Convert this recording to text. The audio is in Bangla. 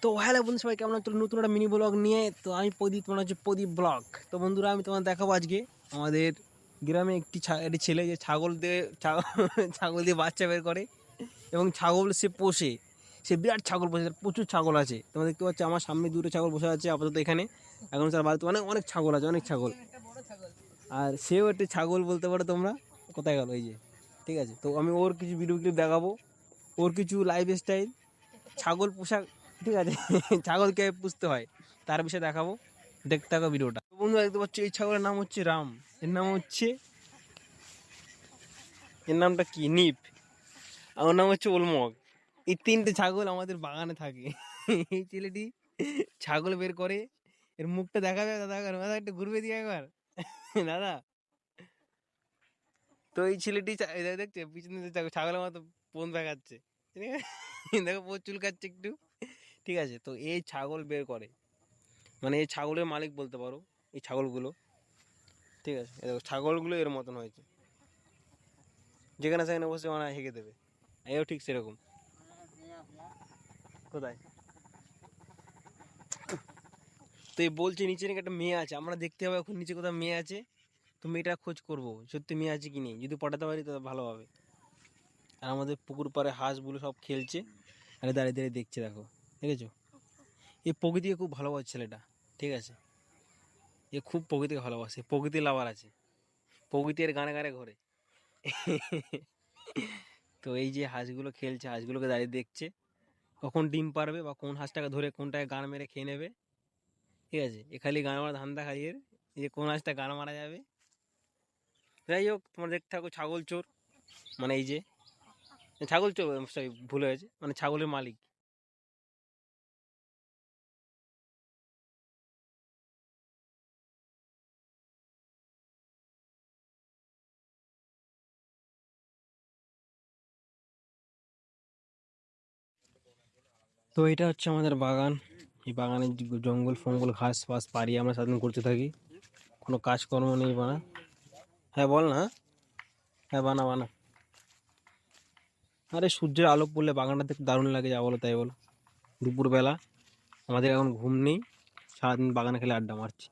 তো হ্যালো বন্ধু, সবাই কেমন আছো? নতুন একটা মিনি ব্লগ নিয়ে তো আমি প্রদীপ, তোমার হচ্ছে প্রদীপ ব্লগ। তো বন্ধুরা, আমি তোমার দেখাবো আজকে আমাদের গ্রামে একটি ছেলে যে ছাগল দিয়ে বাচ্চা বের করে এবং ছাগল সে পোষে। সে বিরাট ছাগল পোষে, তার প্রচুর ছাগল আছে। তোমরা দেখতে পাচ্ছ আমার সামনে দুটো ছাগল বসে আছে আপাতত এখানে। এখন তার বাড়িতে অনেক অনেক ছাগল আছে, অনেক ছাগল। আর সেও একটি ছাগল বলতে পারো তোমরা। কোথায় গেল এই যে, ঠিক আছে। তো আমি ওর কিছু ভিডিও ক্লিপ দেখাবো, ওর কিছু লাইফ স্টাইল, ছাগল পোষা, ঠিক আছে। ছাগলকে পুষতে হয় তার বিষয়ে দেখাবো, দেখতে থাকো ভিডিওটা। বন্ধু দেখতে পাচ্ছ এই ছাগলের নাম হচ্ছে রাম, এর নাম হচ্ছে, এর নামটা কি, নিপ। আমার নাম হচ্ছে ওলমগ। এই তিনটে ছাগল আমাদের বাগানে থাকে। এই ছেলেটি ছাগল বের করে, এর মুখটা দেখাবে দাদা, একবার দাদা একটু ঘুরবে দিয়ে একবার দাদা। তো এই ছেলেটি দেখছে পিছনে ছাগলের মতো পোন দেখাচ্ছে, ঠিক আছে। দেখো পোন চুলকাচ্ছে একটু, ঠিক আছে। তো এই ছাগল বের করে, মানে এই ছাগলের মালিক বলতে পারো এই ছাগলগুলো, ঠিক আছে। এই দেখো ছাগলগুলো এর মতন হয়েছে, যেখানে সেখানে বসে মানে হেগে দেবে। এও ঠিক সেরকম। কোথায়? তো এই বলছে নিচে নাকি একটা মেয়ে আছে, আমরা দেখতে হবে এখন নিচে কোথাও মেয়ে আছে। তো মেয়েটা খোঁজ করবো সত্যি মেয়ে আছে কি নেই, যদি পটাতে পারি তাহলে ভালো হবে। আর আমাদের পুকুর পাড়ে হাঁসগুলো সব খেলছে, আরে দাঁড়িয়ে দাঁড়িয়ে দেখছে, দেখো দেখেছো। এই প্রকৃতিকে খুব ভালোবাসে ছেলেটা, ঠিক আছে। এ খুব প্রকৃতিকে ভালোবাসে, প্রকৃতি লাভার আছে, প্রকৃতির গানে গানে ঘরে। তো এই যে হাঁসগুলো খেলছে, হাঁসগুলোকে দাঁড়িয়ে দেখছে কখন ডিম পারবে বা কোন হাঁসটাকে ধরে কোনটাকে গান মেরে খেয়ে নেবে, ঠিক আছে। এ খালি গান মারা ধান্দা খালি এর, এই যে কোন হাঁসটা গান মারা যাবে। যাই হোক, তোমরা দেখতে থাকো ছাগল চোর, মানে এই যে ছাগল চোর, সরি ভুল হয়েছে, মানে ছাগলের মালিক। তো এটা হচ্ছে আমাদের বাগান। এই বাগানে জঙ্গল ফঙ্গল ঘাস ফাস পাড়িয়ে আমরা সারাদিন করতে থাকি, কোনো কাজকর্ম নেই বানা। হ্যাঁ বল না। হ্যাঁ বানা বানা। আরে সূর্যের আলো পড়লে বাগানটা দেখতে দারুণ লাগে, যা বলো তাই বলো। দুপুরবেলা আমাদের এখন ঘুম নেই, সারাদিন বাগানে খেলে আড্ডা মারছি।